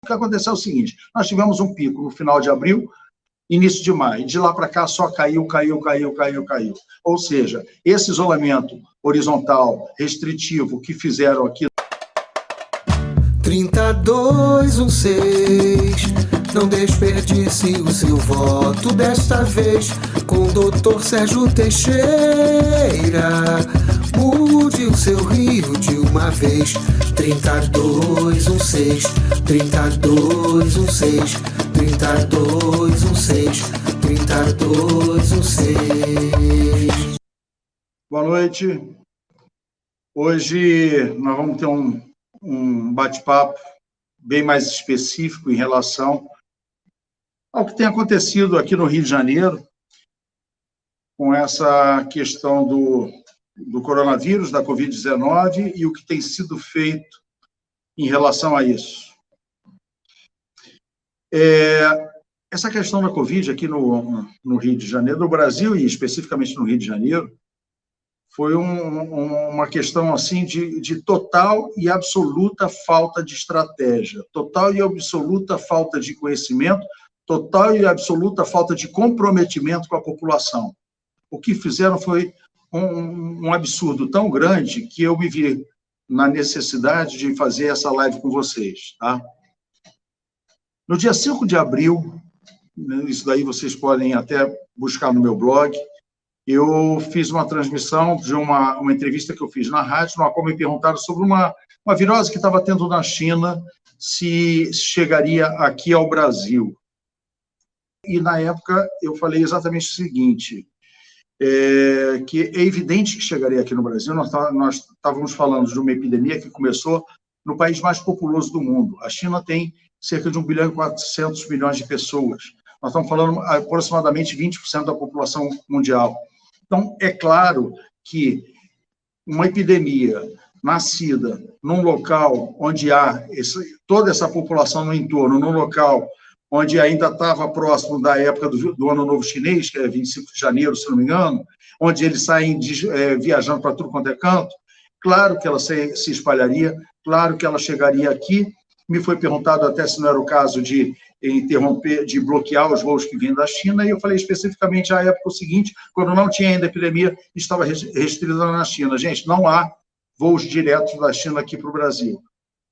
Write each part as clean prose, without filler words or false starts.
O que aconteceu é o seguinte, nós tivemos um pico no final de abril, início de maio, de lá para cá só caiu. Ou seja, esse isolamento horizontal, restritivo, que fizeram aqui... 3216, não desperdice o seu voto desta vez com o Dr. Sérgio Teixeira. Mude o seu Rio de uma vez. 3216, 3216, 3216, 3216. Boa noite. Hoje nós vamos ter um bate-papo bem mais específico em relação ao que tem acontecido aqui no Rio de Janeiro com essa questão do coronavírus, da Covid-19 e o que tem sido feito em relação a isso. Essa questão da Covid aqui no Rio de Janeiro, no Brasil e especificamente no Rio de Janeiro, foi uma questão assim de total e absoluta falta de estratégia, total e absoluta falta de conhecimento, total e absoluta falta de comprometimento com a população. O que fizeram foi um absurdo tão grande que eu me vi na necessidade de fazer essa live com vocês. Tá? No dia 5 de abril, isso daí vocês podem até buscar no meu blog, eu fiz uma transmissão de uma entrevista que eu fiz na rádio, na qual me perguntaram sobre uma virose que estava tendo na China, se chegaria aqui ao Brasil. E, na época, eu falei exatamente o seguinte, que é evidente que chegaria aqui no Brasil. Nós estávamos falando de uma epidemia que começou no país mais populoso do mundo. A China tem cerca de 1 bilhão e 400 milhões de pessoas. Nós estamos falando aproximadamente 20% da população mundial. Então, é claro que uma epidemia nascida num local onde há toda essa população no entorno, num local onde ainda estava próximo da época do Ano Novo Chinês, que é 25 de janeiro, se não me engano, onde eles saem viajando para tudo quanto é canto, claro que ela se espalharia, claro que ela chegaria aqui. Me foi perguntado até se não era o caso de interromper, de bloquear os voos que vinham da China, e eu falei especificamente à época o seguinte, quando não tinha ainda epidemia, estava restrita na China. Gente, não há voos diretos da China aqui para o Brasil.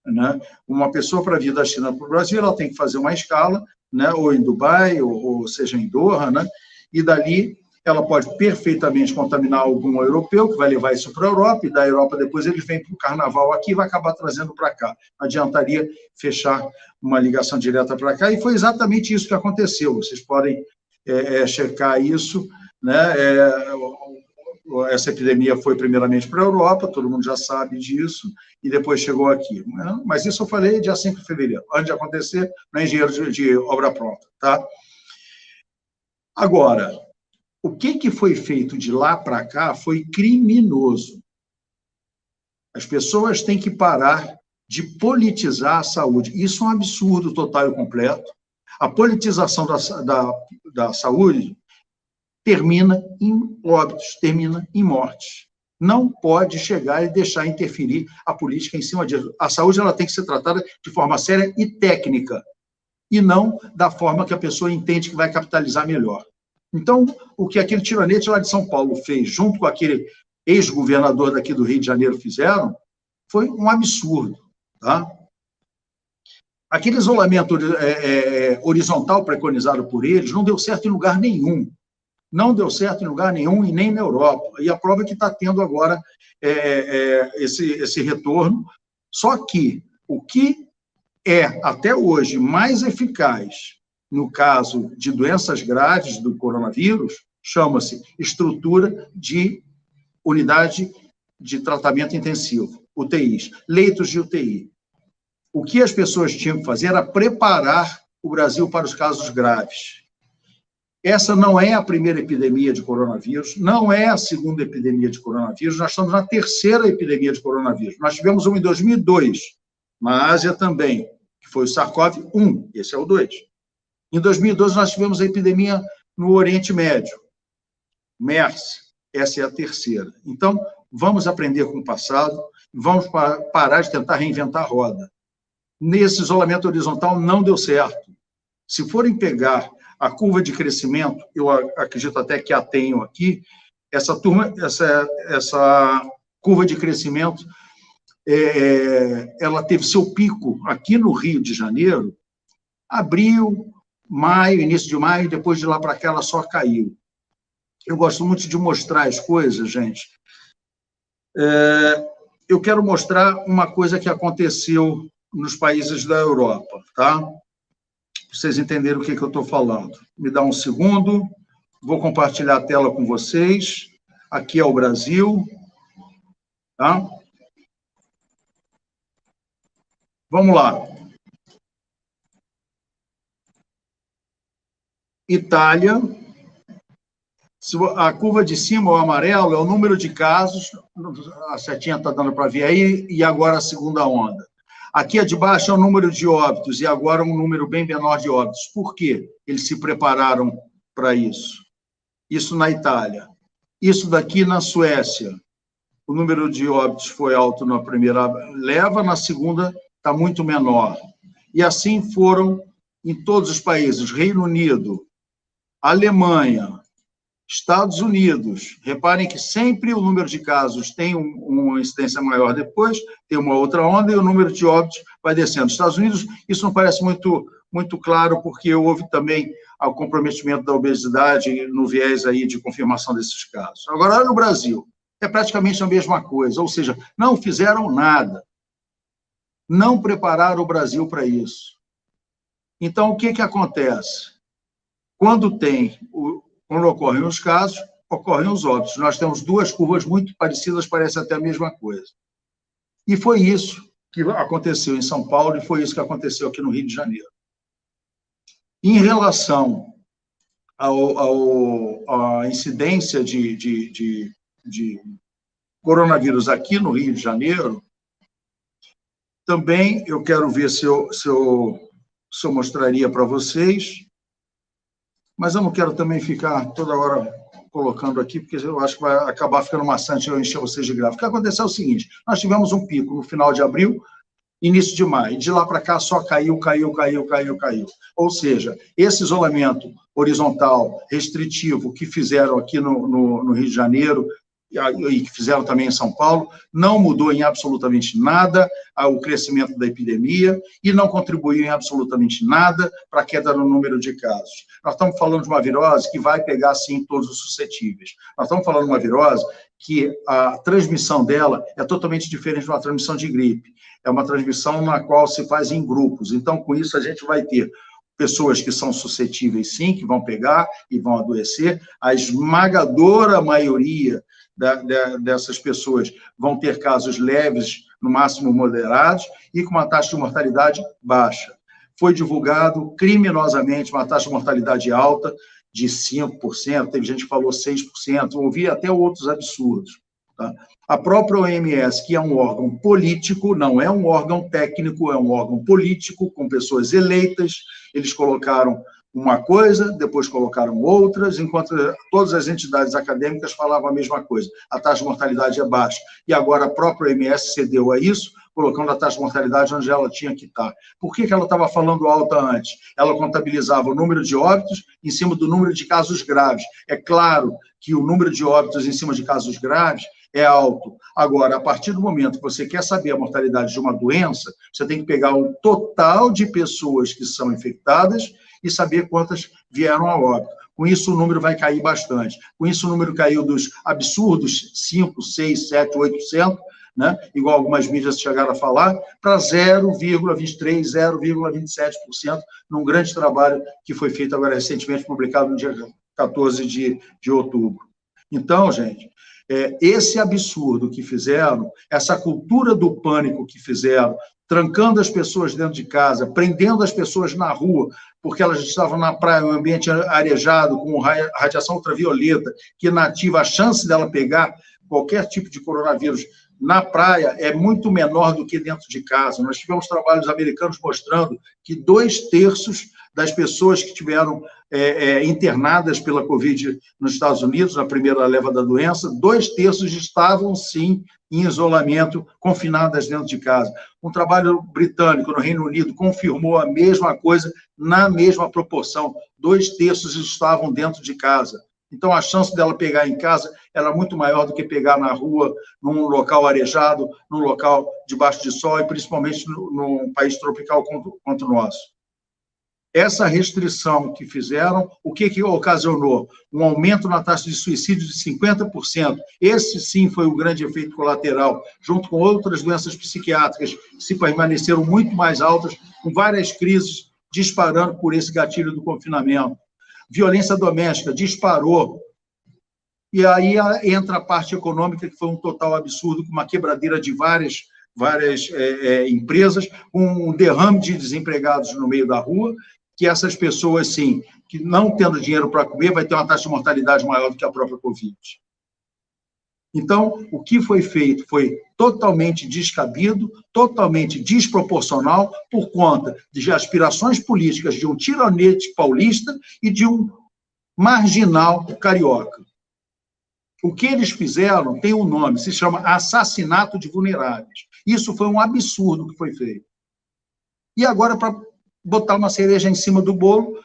Né? Uma pessoa para vir da China para o Brasil, ela tem que fazer uma escala, né? Ou em Dubai, ou seja, em Doha, né? E dali ela pode perfeitamente contaminar algum europeu, que vai levar isso para a Europa, e da Europa depois ele vem para o carnaval aqui e vai acabar trazendo para cá. Não adiantaria fechar uma ligação direta para cá, e foi exatamente isso que aconteceu. Vocês podem checar isso, né? Essa epidemia foi primeiramente para a Europa, todo mundo já sabe disso, e depois chegou aqui. Mas isso eu falei dia 5 de fevereiro, antes de acontecer, no engenheiro de obra pronta. Tá? Agora, o que foi feito de lá para cá foi criminoso. As pessoas têm que parar de politizar a saúde. Isso é um absurdo total e completo. A politização da saúde termina em óbitos, termina em mortes. Não pode chegar e deixar interferir a política em cima disso. A saúde ela tem que ser tratada de forma séria e técnica, e não da forma que a pessoa entende que vai capitalizar melhor. Então, o que aquele tiranete lá de São Paulo fez, junto com aquele ex-governador daqui do Rio de Janeiro fizeram, foi um absurdo. Tá? Aquele isolamento horizontal preconizado por eles não deu certo em lugar nenhum. Não deu certo em lugar nenhum e nem na Europa. E a prova é que está tendo agora esse retorno. Só que o que é, até hoje, mais eficaz no caso de doenças graves do coronavírus, chama-se estrutura de unidade de tratamento intensivo, UTIs, leitos de UTI. O que as pessoas tinham que fazer era preparar o Brasil para os casos graves. Essa não é a primeira epidemia de coronavírus, não é a segunda epidemia de coronavírus, nós estamos na terceira epidemia de coronavírus. Nós tivemos uma em 2002, na Ásia também, que foi o SARS-CoV-1, esse é o 2. Em 2012, nós tivemos a epidemia no Oriente Médio, MERS, essa é a terceira. Então, vamos aprender com o passado, vamos parar de tentar reinventar a roda. nesse isolamento horizontal não deu certo. Se forem pegar a curva de crescimento, eu acredito até que a tenho aqui, essa curva de crescimento, ela teve seu pico aqui no Rio de Janeiro, abril, maio, início de maio, depois de lá para cá ela só caiu. Eu gosto muito de mostrar as coisas, gente. Eu quero mostrar uma coisa que aconteceu nos países da Europa, tá? Para vocês entenderem o que eu estou falando. Me dá um segundo, vou compartilhar a tela com vocês. Aqui é o Brasil, tá? Vamos lá. Itália. A curva de cima, o amarelo, é o número de casos, a setinha está dando para ver aí, e agora a segunda onda. Aqui a de baixo é o número de óbitos, e agora um número bem menor de óbitos. Por quê? Eles se prepararam para isso. Isso na Itália. Isso daqui na Suécia. O número de óbitos foi alto na primeira leva, na segunda está muito menor. E assim foram em todos os países. Reino Unido, Alemanha, Estados Unidos. Reparem que sempre o número de casos tem uma incidência maior depois, tem uma outra onda, e o número de óbitos vai descendo. Estados Unidos, isso não parece muito claro, porque houve também o comprometimento da obesidade no viés aí de confirmação desses casos. Agora, olha no Brasil, é praticamente a mesma coisa, ou seja, não fizeram nada. Não prepararam o Brasil para isso. Então, o que acontece? Quando ocorrem os casos, ocorrem os óbitos. Nós temos duas curvas muito parecidas, parece até a mesma coisa. E foi isso que aconteceu em São Paulo e foi isso que aconteceu aqui no Rio de Janeiro. Em relação à incidência de coronavírus aqui no Rio de Janeiro, também eu quero ver se eu mostraria para vocês, mas eu não quero também ficar toda hora colocando aqui, porque eu acho que vai acabar ficando maçante eu encher vocês de gráfico. O que aconteceu é o seguinte, nós tivemos um pico no final de abril, início de maio, e de lá para cá só caiu. Ou seja, esse isolamento horizontal, restritivo, que fizeram aqui no Rio de Janeiro, e que fizeram também em São Paulo, não mudou em absolutamente nada o crescimento da epidemia e não contribuiu em absolutamente nada para a queda no número de casos. Nós estamos falando de uma virose que vai pegar, sim, todos os suscetíveis. Nós estamos falando de uma virose que a transmissão dela é totalmente diferente de uma transmissão de gripe. É uma transmissão na qual se faz em grupos. Então, com isso, a gente vai ter pessoas que são suscetíveis, sim, que vão pegar e vão adoecer. A esmagadora maioria dessas pessoas vão ter casos leves, no máximo moderados, e com uma taxa de mortalidade baixa. Foi divulgado criminosamente uma taxa de mortalidade alta, de 5%, teve gente que falou 6%, ouvi até outros absurdos. Tá? A própria OMS, que é um órgão político, não é um órgão técnico, é um órgão político, com pessoas eleitas, eles colocaram uma coisa, depois colocaram outras, enquanto todas as entidades acadêmicas falavam a mesma coisa. A taxa de mortalidade é baixa. E agora a própria OMS cedeu a isso, colocando a taxa de mortalidade onde ela tinha que estar. Por que ela estava falando alta antes? Ela contabilizava o número de óbitos em cima do número de casos graves. É claro que o número de óbitos em cima de casos graves é alto. Agora, a partir do momento que você quer saber a mortalidade de uma doença, você tem que pegar o total de pessoas que são infectadas e saber quantas vieram a óbito. Com isso, o número vai cair bastante. Com isso, o número caiu dos absurdos 5, 6, 7, 8%, né? Igual algumas mídias chegaram a falar, para 0,23%, 0,27%, num grande trabalho que foi feito agora recentemente, publicado no dia 14 de outubro. Então, gente, esse absurdo que fizeram, essa cultura do pânico que fizeram, trancando as pessoas dentro de casa, prendendo as pessoas na rua, porque elas estavam na praia, um ambiente arejado, com radiação ultravioleta, que inativa a chance dela pegar qualquer tipo de coronavírus na praia é muito menor do que dentro de casa. Nós tivemos trabalhos americanos mostrando que 2/3 das pessoas que tiveram internadas pela Covid nos Estados Unidos, na primeira leva da doença, 2/3 estavam, sim, em isolamento, confinadas dentro de casa. Um trabalho britânico no Reino Unido confirmou a mesma coisa, na mesma proporção. 2/3 estavam dentro de casa. Então, a chance dela pegar em casa era muito maior do que pegar na rua, num local arejado, num local debaixo de sol, e principalmente num país tropical quanto o nosso. Essa restrição que fizeram, o que ocasionou? Um aumento na taxa de suicídio de 50%. Esse, sim, foi o grande efeito colateral, junto com outras doenças psiquiátricas que se permaneceram muito mais altas, com várias crises disparando por esse gatilho do confinamento. Violência doméstica disparou. E aí entra a parte econômica, que foi um total absurdo, com uma quebradeira de várias empresas, um derrame de desempregados no meio da rua, que essas pessoas, sim, que não tendo dinheiro para comer, vai ter uma taxa de mortalidade maior do que a própria Covid. Então, o que foi feito foi totalmente descabido, totalmente desproporcional, por conta de aspirações políticas de um tiranete paulista e de um marginal carioca. O que eles fizeram tem um nome, se chama assassinato de vulneráveis. Isso foi um absurdo que foi feito. E agora, para botar uma cereja em cima do bolo,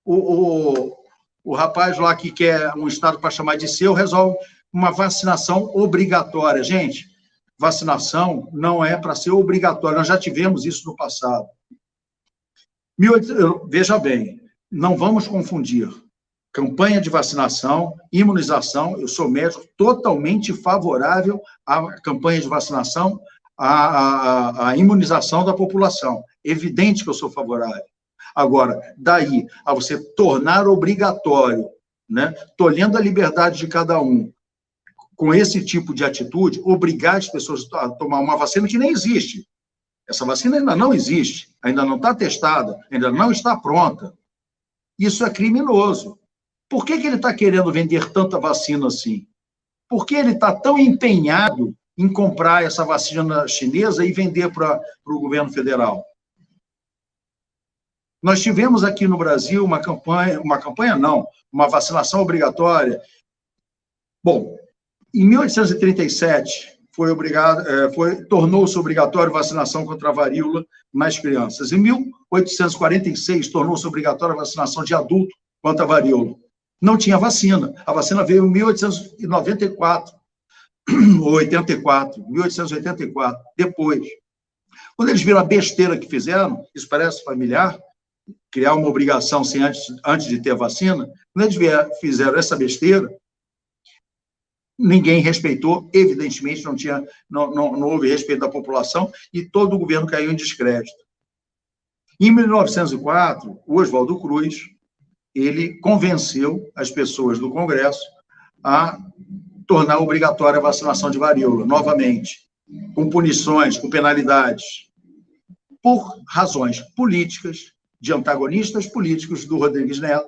o rapaz lá que quer um Estado para chamar de seu, resolve uma vacinação obrigatória. Gente, vacinação não é para ser obrigatória, nós já tivemos isso no passado. Veja bem, não vamos confundir campanha de vacinação, imunização. Eu sou médico totalmente favorável à campanha de vacinação, à imunização da população. Evidente que eu sou favorável. Agora, daí a você tornar obrigatório, né, tolhendo a liberdade de cada um, com esse tipo de atitude, obrigar as pessoas a tomar uma vacina que nem existe. Essa vacina ainda não existe, ainda não está testada, ainda não está pronta. Isso é criminoso. Por que ele está querendo vender tanta vacina assim? Por que ele está tão empenhado em comprar essa vacina chinesa e vender para o governo federal? Nós tivemos aqui no Brasil uma vacinação obrigatória. Bom, em 1837, tornou-se obrigatório vacinação contra a varíola nas crianças. Em 1846, tornou-se obrigatória a vacinação de adulto contra a varíola. Não tinha vacina. A vacina veio em 1894, ou 1884, depois. Quando eles viram a besteira que fizeram, isso parece familiar, criar uma obrigação sem antes de ter vacina, quando eles fizeram essa besteira, ninguém respeitou, evidentemente não houve respeito da população e todo o governo caiu em descrédito. Em 1904, o Oswaldo Cruz, ele convenceu as pessoas do Congresso a tornar obrigatória a vacinação de varíola, novamente, com punições, com penalidades, por razões políticas, de antagonistas políticos do Rodrigues Lima.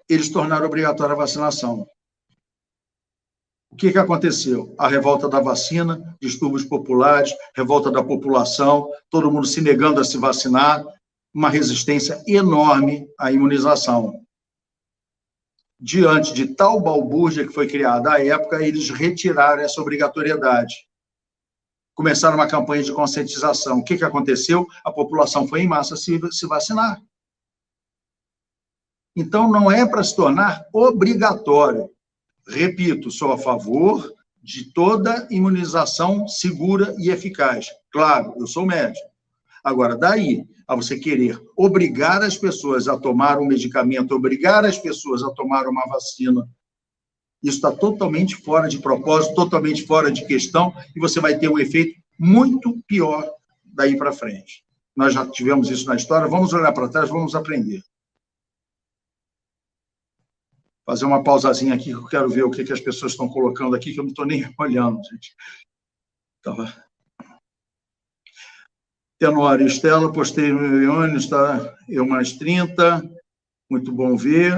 Eles tornaram obrigatória a vacinação. O que aconteceu? A revolta da vacina, distúrbios populares, revolta da população, todo mundo se negando a se vacinar, uma resistência enorme à imunização. Diante de tal balbúrdia que foi criada à época, eles retiraram essa obrigatoriedade. Começaram uma campanha de conscientização. O que aconteceu? A população foi em massa se vacinar. Então, não é para se tornar obrigatório. Repito, sou a favor de toda imunização segura e eficaz. Claro, eu sou médico. Agora, daí a você querer obrigar as pessoas a tomar um medicamento, obrigar as pessoas a tomar uma vacina, isso está totalmente fora de propósito, totalmente fora de questão, e você vai ter um efeito muito pior daí para frente. Nós já tivemos isso na história, vamos olhar para trás, vamos aprender. Fazer uma pausazinha aqui, que eu quero ver o que as pessoas estão colocando aqui, que eu não estou nem olhando, gente. Tenório, Estela, postei no Ione, está eu mais 30, muito bom ver.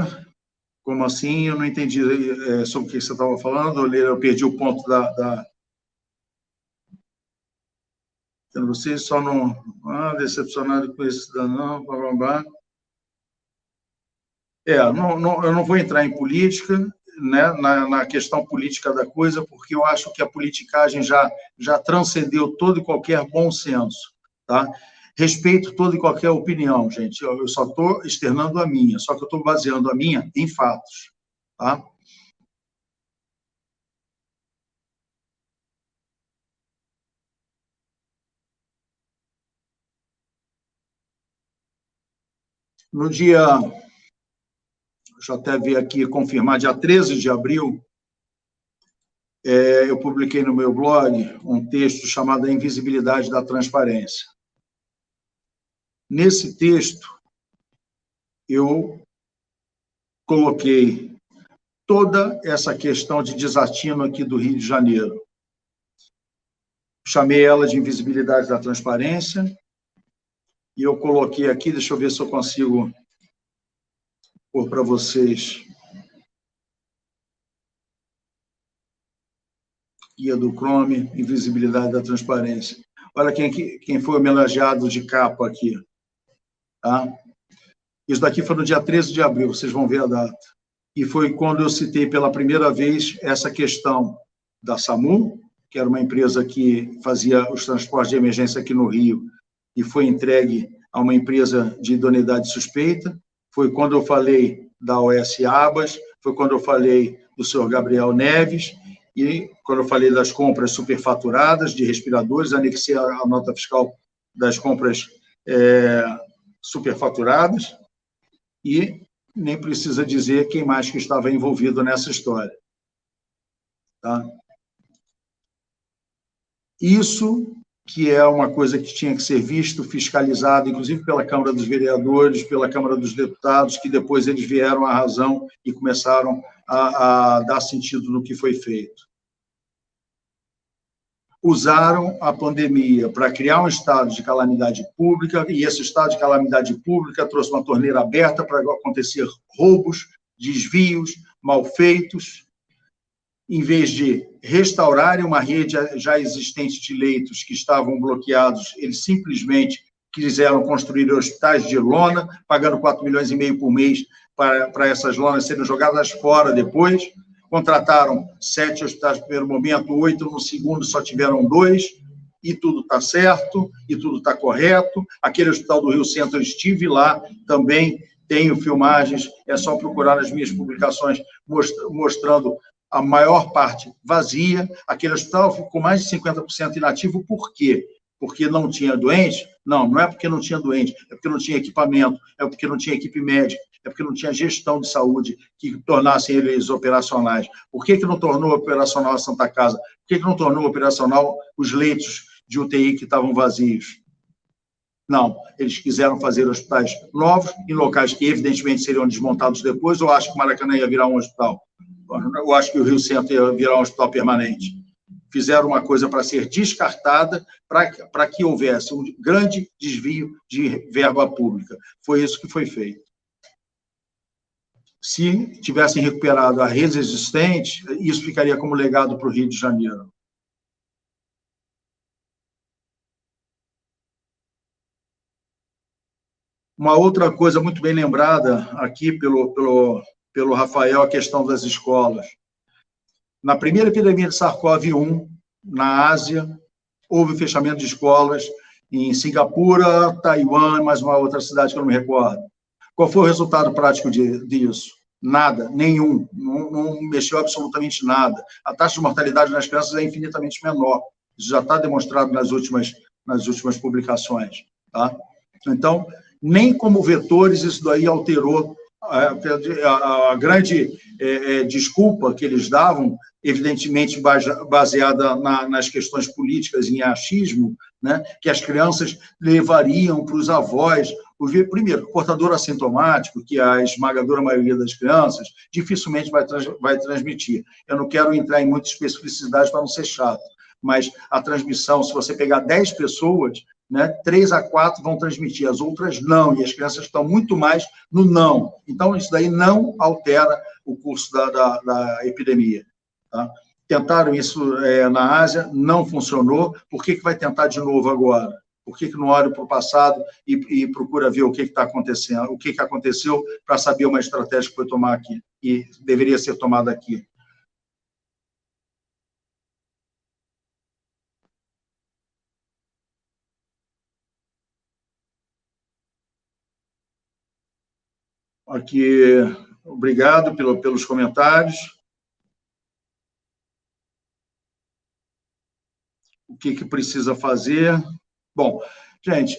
Como assim? Eu não entendi sobre o que você estava falando, eu perdi o ponto Vocês só não... decepcionado com esse cidadão, blá, blá, blá. Eu não vou entrar em política, né, na questão política da coisa, porque eu acho que a politicagem já transcendeu todo e qualquer bom senso. Tá? Respeito toda e qualquer opinião, gente. Eu só estou externando a minha, só que eu estou baseando a minha em fatos. Tá? No dia, deixa eu até ver aqui, confirmar, dia 13 de abril, eu publiquei no meu blog um texto chamado A Invisibilidade da Transparência. Nesse texto, eu coloquei toda essa questão de desatino aqui do Rio de Janeiro. Chamei ela de invisibilidade da transparência, e eu coloquei aqui, deixa eu ver se eu consigo pôr para vocês. Guia do Chrome, invisibilidade da transparência. Olha quem foi homenageado de capa aqui. Tá? Isso daqui foi no dia 13 de abril, vocês vão ver a data. E foi quando eu citei pela primeira vez essa questão da SAMU, que era uma empresa que fazia os transportes de emergência aqui no Rio, e foi entregue a uma empresa de idoneidade suspeita. Foi quando eu falei da OS Abas, foi quando eu falei do senhor Gabriel Neves, e quando eu falei das compras superfaturadas de respiradores, anexei a nota fiscal das compras superfaturadas, e nem precisa dizer quem mais que estava envolvido nessa história. Tá? Isso que é uma coisa que tinha que ser visto, fiscalizado, inclusive pela Câmara dos Vereadores, pela Câmara dos Deputados, que depois eles vieram à razão e começaram a dar sentido no que foi feito. Usaram a pandemia para criar um estado de calamidade pública, e esse estado de calamidade pública trouxe uma torneira aberta para acontecer roubos, desvios, malfeitos. Em vez de restaurarem uma rede já existente de leitos que estavam bloqueados, eles simplesmente quiseram construir hospitais de lona, pagando 4,5 milhões por mês para essas lonas serem jogadas fora depois. Contrataram 7 hospitais no primeiro momento, 8 no segundo, só tiveram 2, e tudo está certo, e tudo está correto. Aquele hospital do Rio Centro, eu estive lá também, tenho filmagens, é só procurar nas minhas publicações, mostrando a maior parte vazia. Aquele hospital ficou mais de 50% inativo. Por quê? Porque não tinha doente? Não é porque não tinha doente, é porque não tinha equipamento, é porque não tinha equipe médica, é porque não tinha gestão de saúde que tornassem eles operacionais. Por que não tornou operacional a Santa Casa? Por que não tornou operacional os leitos de UTI que estavam vazios? Não, eles quiseram fazer hospitais novos, em locais que, evidentemente, seriam desmontados depois, ou acho que o Maracanã ia virar um hospital? Eu acho que o Rio Centro ia virar um hospital permanente. Fizeram uma coisa para ser descartada, para que houvesse um grande desvio de verba pública. Foi isso que foi feito. Se tivessem recuperado a rede existente, isso ficaria como legado para o Rio de Janeiro. Uma outra coisa muito bem lembrada aqui pelo Rafael, a questão das escolas. Na primeira epidemia de SARS-CoV-1, na Ásia, houve fechamento de escolas em Singapura, Taiwan, mais uma outra cidade que eu não me recordo. Qual foi o resultado prático disso? Nada, nenhum, não mexeu absolutamente nada. A taxa de mortalidade nas crianças é infinitamente menor. Isso já está demonstrado nas últimas publicações. Tá? Então, nem como vetores isso daí alterou. A grande desculpa que eles davam, evidentemente baseada nas questões políticas, em achismo, né, que as crianças levariam para os avós. Primeiro, portador assintomático, que a esmagadora maioria das crianças dificilmente vai transmitir. Eu não quero entrar em muita especificidade para não ser chato, mas a transmissão, se você pegar 10 pessoas, né, 3 a 4 vão transmitir, as outras não, e as crianças estão muito mais no não. Então, isso daí não altera o curso da epidemia. Tá? Tentaram isso na Ásia, não funcionou. Por que vai tentar de novo agora? Por que não olha para o passado e procura ver o que está acontecendo, o que aconteceu, para saber uma estratégia que foi tomar aqui, e deveria ser tomada aqui? Aqui, obrigado pelos comentários. O que precisa fazer? Bom, gente,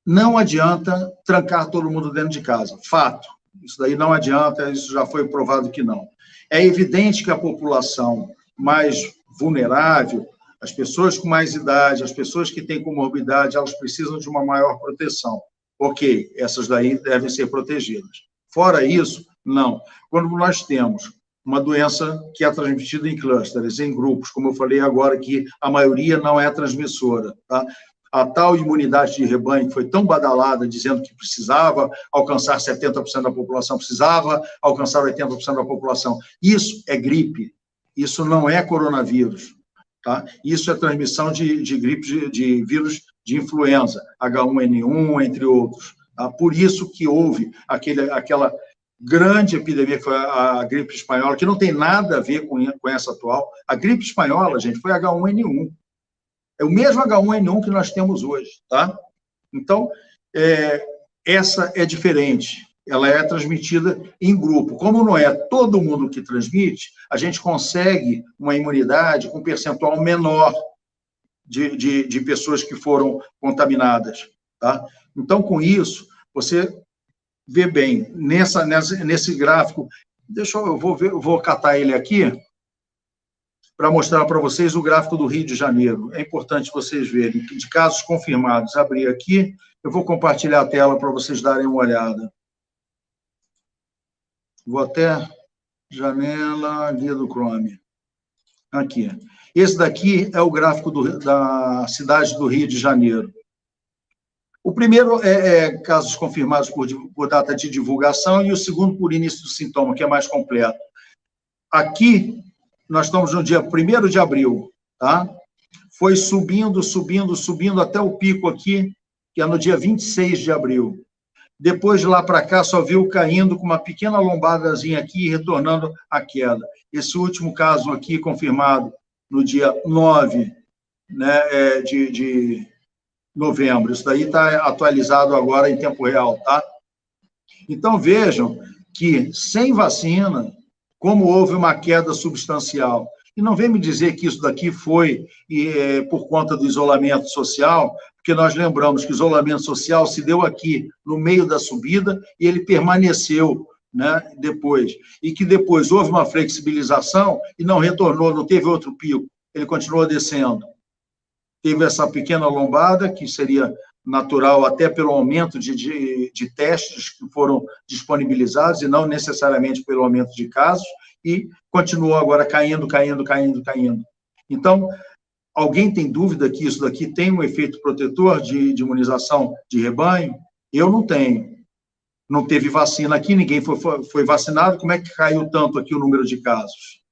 não adianta trancar todo mundo dentro de casa. Fato. Isso daí não adianta, isso já foi provado que não. É evidente que a população mais vulnerável, as pessoas com mais idade, as pessoas que têm comorbidade, elas precisam de uma maior proteção. Ok, essas daí devem ser protegidas. Fora isso, não. Quando nós temos uma doença que é transmitida em clusters, em grupos, como eu falei agora, que a maioria não é transmissora, tá? A tal imunidade de rebanho que foi tão badalada, dizendo que precisava alcançar 70% da população, precisava alcançar 80% da população. Isso é gripe, isso não é coronavírus. Tá? Isso é transmissão de gripe, de vírus de influenza, H1N1, entre outros. Tá? Por isso que houve aquela grande epidemia, que foi a gripe espanhola, que não tem nada a ver com essa atual. A gripe espanhola, gente, foi H1N1. É o mesmo H1N1 que nós temos hoje, tá? Então, essa é diferente. Ela é transmitida em grupo. Como não é todo mundo que transmite, a gente consegue uma imunidade com um percentual menor de pessoas que foram contaminadas, tá? Então, com isso, você vê bem, nesse gráfico, eu vou catar ele aqui, para mostrar para vocês o gráfico do Rio de Janeiro. É importante vocês verem, de casos confirmados. Abrir aqui, eu vou compartilhar a tela para vocês darem uma olhada. Vou até janela, guia do Chrome. Aqui. Esse daqui é o gráfico da cidade do Rio de Janeiro. O primeiro é casos confirmados por data de divulgação e o segundo por início do sintoma, que é mais completo. Aqui, nós estamos no dia 1º de abril, tá? Foi subindo até o pico aqui, que é no dia 26 de abril. Depois, de lá para cá, só viu caindo com uma pequena lombadazinha aqui, retornando à queda. Esse último caso aqui, confirmado no dia 9, né, de novembro. Isso daí está atualizado agora em tempo real, tá? Então, vejam que, sem vacina, como houve uma queda substancial. E não vem me dizer que isso daqui foi por conta do isolamento social, porque nós lembramos que o isolamento social se deu aqui, no meio da subida, e ele permaneceu, né, depois. E que depois houve uma flexibilização e não retornou, não teve outro pico, ele continuou descendo. Teve essa pequena lombada, que seria natural até pelo aumento de testes que foram disponibilizados e não necessariamente pelo aumento de casos, e continuou agora caindo. Então, alguém tem dúvida que isso daqui tem um efeito protetor de imunização de rebanho? Eu não tenho. Não teve vacina aqui, ninguém foi vacinado, como é que caiu tanto aqui o número de casos?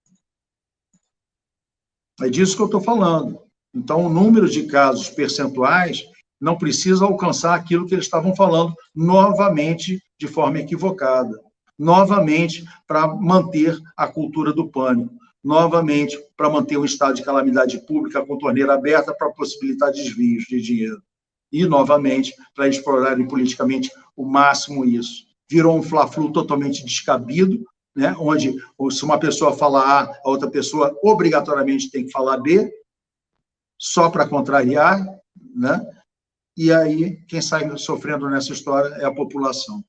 É disso que eu estou falando. Então, o número de casos percentuais não precisa alcançar aquilo que eles estavam falando novamente de forma equivocada. Novamente, para manter a cultura do pânico. Novamente, para manter um estado de calamidade pública com torneira aberta para possibilitar desvios de dinheiro. E, novamente, para explorarem politicamente o máximo isso. Virou um fla-flu totalmente descabido, né? Onde, se uma pessoa fala A, a outra pessoa obrigatoriamente tem que falar B, só para contrariar, né? E aí, quem sai sofrendo nessa história é a população.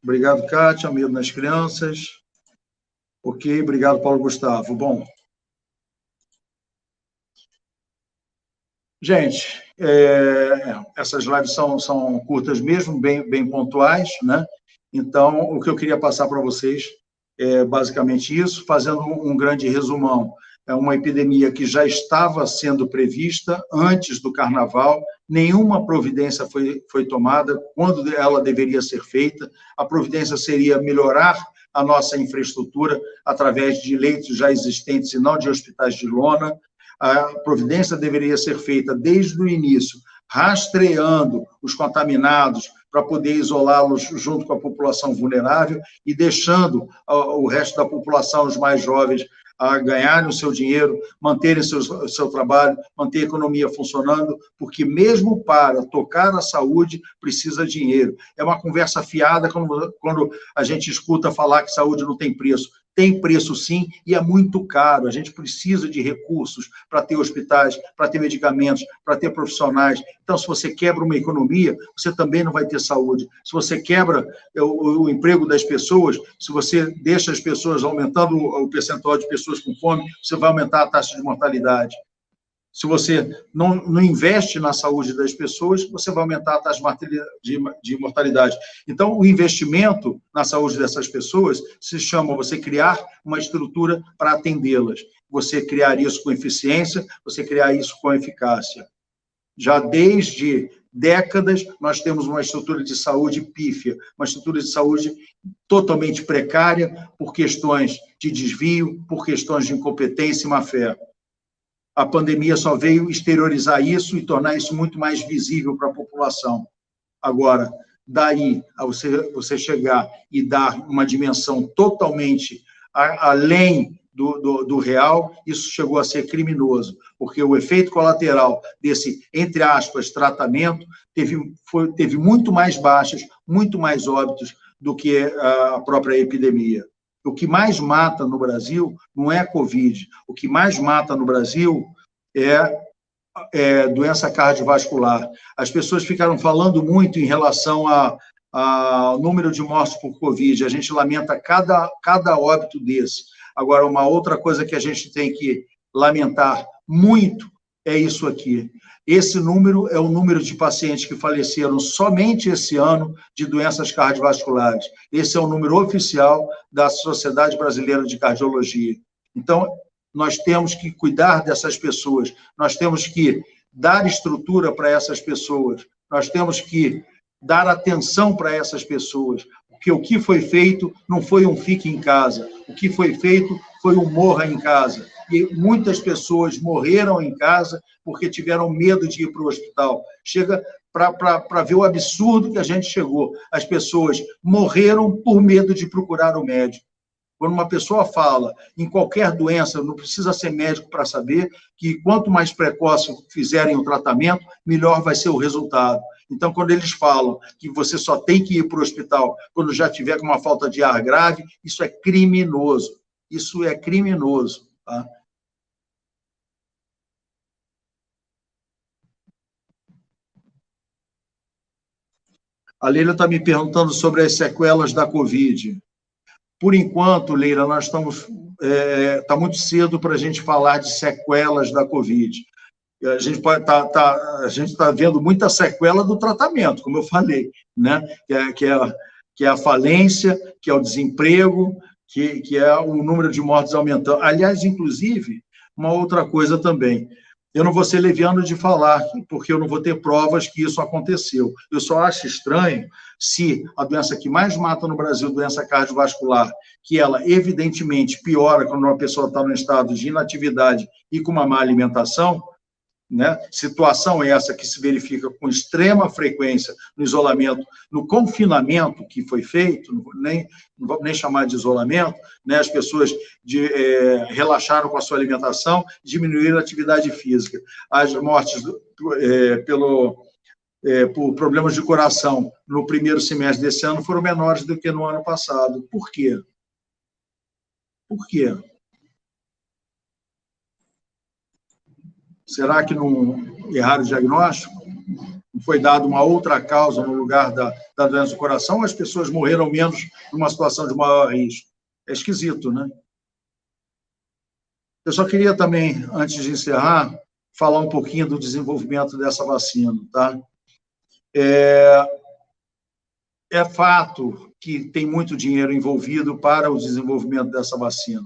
Obrigado, Kátia. Medo nas crianças. Ok, obrigado, Paulo Gustavo. Bom. Gente, essas lives são curtas mesmo, bem pontuais, né? Então, o que eu queria passar para vocês é basicamente isso, fazendo um grande resumão. é uma epidemia que já estava sendo prevista antes do Carnaval, nenhuma providência foi tomada quando ela deveria ser feita. A providência seria melhorar a nossa infraestrutura através de leitos já existentes e não de hospitais de lona. A providência deveria ser feita desde o início, rastreando os contaminados para poder isolá-los junto com a população vulnerável e deixando o resto da população, os mais jovens, a ganharem o seu dinheiro, manterem seu trabalho, manter a economia funcionando, porque mesmo para tocar a saúde precisa de dinheiro. É uma conversa fiada quando a gente escuta falar que saúde não tem preço. Tem preço, sim, e é muito caro. A gente precisa de recursos para ter hospitais, para ter medicamentos, para ter profissionais. Então, se você quebra uma economia, você também não vai ter saúde. Se você quebra o emprego das pessoas, se você deixa as pessoas aumentando o percentual de pessoas com fome, você vai aumentar a taxa de mortalidade. Se você não investe na saúde das pessoas, você vai aumentar a taxa de mortalidade. Então, o investimento na saúde dessas pessoas se chama você criar uma estrutura para atendê-las. Você criar isso com eficiência, você criar isso com eficácia. Já desde décadas, nós temos uma estrutura de saúde pífia, uma estrutura de saúde totalmente precária por questões de desvio, por questões de incompetência e má-fé. A pandemia só veio exteriorizar isso e tornar isso muito mais visível para a população. Agora, daí a você chegar e dar uma dimensão totalmente além do real, isso chegou a ser criminoso, porque o efeito colateral desse, entre aspas, tratamento, teve muito mais baixas, muito mais óbitos do que a própria epidemia. O que mais mata no Brasil não é a Covid. O que mais mata no Brasil é doença cardiovascular. As pessoas ficaram falando muito em relação ao número de mortes por Covid. A gente lamenta cada óbito desse. Agora, uma outra coisa que a gente tem que lamentar muito é isso aqui. Esse número é o número de pacientes que faleceram somente esse ano de doenças cardiovasculares. Esse é o número oficial da Sociedade Brasileira de Cardiologia. Então, nós temos que cuidar dessas pessoas, nós temos que dar estrutura para essas pessoas, nós temos que dar atenção para essas pessoas, porque o que foi feito não foi um fique em casa, o que foi feito foi um morra em casa. E muitas pessoas morreram em casa porque tiveram medo de ir para o hospital. Chega para ver o absurdo que a gente chegou. As pessoas morreram por medo de procurar o médico. Quando uma pessoa fala em qualquer doença, não precisa ser médico para saber que quanto mais precoce fizerem o tratamento, melhor vai ser o resultado. Então, quando eles falam que você só tem que ir para o hospital quando já tiver com uma falta de ar grave, isso é criminoso. Isso é criminoso. Tá? A Leila está me perguntando sobre as sequelas da Covid. Por enquanto, Leila, nós estamos... Está muito cedo para a gente falar de sequelas da Covid. A gente a gente está vendo muita sequela do tratamento, como eu falei, né? que é a falência, que é o desemprego, que é o número de mortes aumentando. Aliás, inclusive, uma outra coisa também. Eu não vou ser leviano de falar, porque eu não vou ter provas que isso aconteceu. Eu só acho estranho se a doença que mais mata no Brasil, doença cardiovascular, que ela evidentemente piora quando uma pessoa está no estado de inatividade e com uma má alimentação, né? Situação essa que se verifica com extrema frequência no isolamento, no confinamento que foi feito, não vamos nem chamar de isolamento, né? As pessoas relaxaram com a sua alimentação, diminuíram a atividade física. As mortes por problemas de coração no primeiro semestre desse ano foram menores do que no ano passado. Por quê? Por quê? Será que não erraram o diagnóstico? Não foi dada uma outra causa no lugar da doença do coração, ou as pessoas morreram menos numa situação de maior risco? É esquisito, né? Eu só queria também, antes de encerrar, falar um pouquinho do desenvolvimento dessa vacina, tá? É fato que tem muito dinheiro envolvido para o desenvolvimento dessa vacina.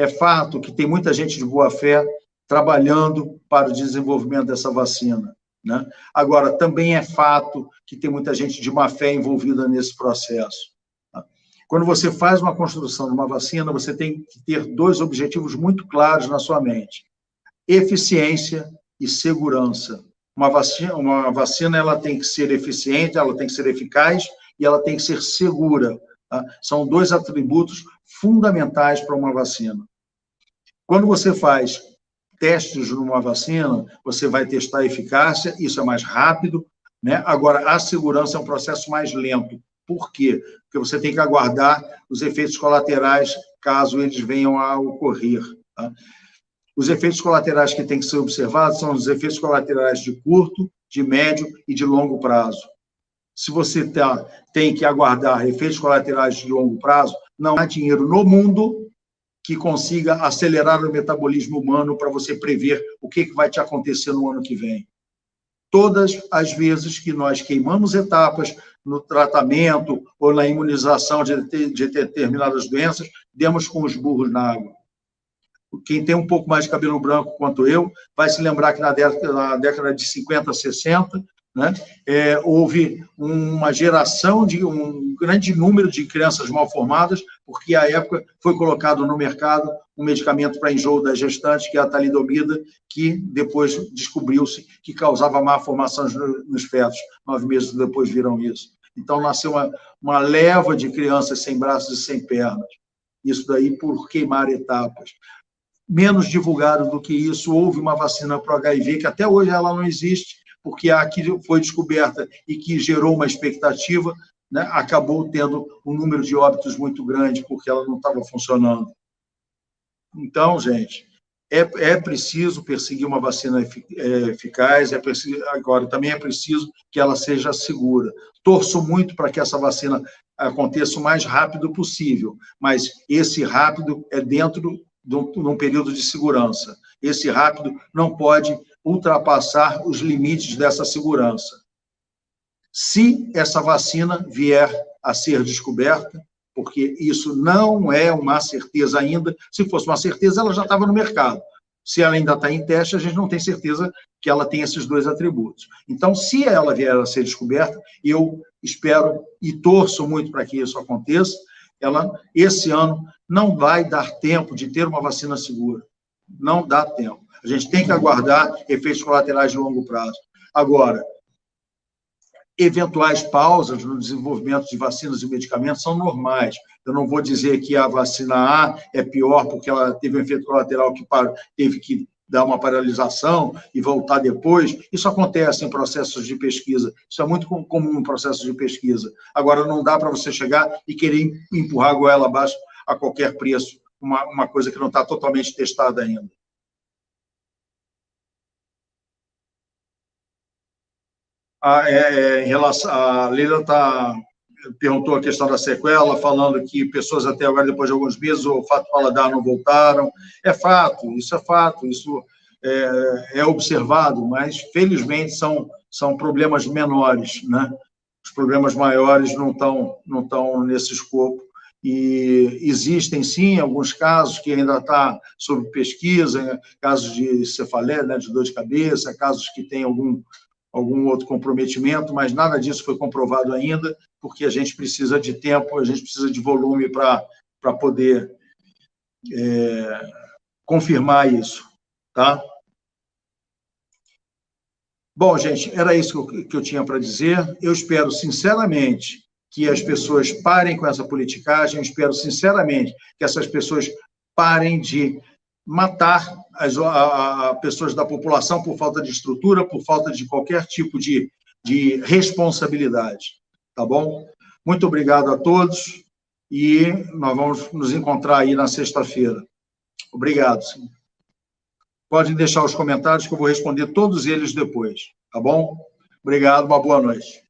É fato que tem muita gente de boa-fé trabalhando para o desenvolvimento dessa vacina, né? Agora, também é fato que tem muita gente de má-fé envolvida nesse processo. Tá? Quando você faz uma construção de uma vacina, você tem que ter dois objetivos muito claros na sua mente: eficiência e segurança. Uma vacina ela tem que ser eficiente, ela tem que ser eficaz e ela tem que ser segura. Tá? São dois atributos fundamentais para uma vacina. Quando você faz testes numa vacina, você vai testar a eficácia, isso é mais rápido, né? Agora, a segurança é um processo mais lento. Por quê? Porque você tem que aguardar os efeitos colaterais, caso eles venham a ocorrer. Tá? Os efeitos colaterais que têm que ser observados são os efeitos colaterais de curto, de médio e de longo prazo. Se você tem que aguardar efeitos colaterais de longo prazo, não há dinheiro no mundo que consiga acelerar o metabolismo humano para você prever o que vai te acontecer no ano que vem. Todas as vezes que nós queimamos etapas no tratamento ou na imunização de determinadas doenças, demos com os burros na água. Quem tem um pouco mais de cabelo branco quanto eu, vai se lembrar que na década de 50, 60, né, houve uma geração de um grande número de crianças mal formadas, porque à época foi colocado no mercado um medicamento para enjoo das gestantes, que é a talidomida, que depois descobriu-se que causava má formação nos fetos. 9 meses depois viram isso. Então, nasceu uma leva de crianças sem braços e sem pernas. Isso daí por queimar etapas. Menos divulgado do que isso, houve uma vacina para o HIV, que até hoje ela não existe, porque a que foi descoberta e que gerou uma expectativa, né, acabou tendo um número de óbitos muito grande, porque ela não estava funcionando. Então, gente, é preciso perseguir uma vacina eficaz, agora também é preciso que ela seja segura. Torço muito para que essa vacina aconteça o mais rápido possível, mas esse rápido é dentro de um período de segurança. Esse rápido não pode ultrapassar os limites dessa segurança. Se essa vacina vier a ser descoberta, porque isso não é uma certeza ainda, se fosse uma certeza, ela já estava no mercado. Se ela ainda está em teste, a gente não tem certeza que ela tem esses dois atributos. Então, se ela vier a ser descoberta, eu espero e torço muito para que isso aconteça, esse ano não vai dar tempo de ter uma vacina segura. Não dá tempo. A gente tem que aguardar efeitos colaterais de longo prazo. Agora, eventuais pausas no desenvolvimento de vacinas e medicamentos são normais. Eu não vou dizer que a vacina A é pior porque ela teve um efeito colateral que teve que dar uma paralisação e voltar depois. Isso acontece em processos de pesquisa. Isso é muito comum em processos de pesquisa. Agora, não dá para você chegar e querer empurrar a goela abaixo a qualquer preço, uma coisa que não está totalmente testada ainda. Em relação, a Leila perguntou a questão da sequela, falando que pessoas até agora, depois de alguns meses, o olfato e paladar não voltaram. É fato, isso é observado, mas, felizmente, são problemas menores, né? Os problemas maiores não estão nesse escopo. E existem, sim, alguns casos que ainda está sob pesquisa, casos de cefaleia, né, de dor de cabeça, casos que têm algum outro comprometimento, mas nada disso foi comprovado ainda, porque a gente precisa de tempo, a gente precisa de volume para poder confirmar isso, tá? Bom, gente, era isso que eu tinha para dizer. Eu espero, sinceramente, que as pessoas parem com essa politicagem, eu espero, sinceramente, que essas pessoas parem de matar as pessoas da população por falta de estrutura, por falta de qualquer tipo de responsabilidade, tá bom? Muito obrigado a todos e nós vamos nos encontrar aí na sexta-feira. Obrigado. Podem deixar os comentários que eu vou responder todos eles depois, tá bom? Obrigado, uma boa noite.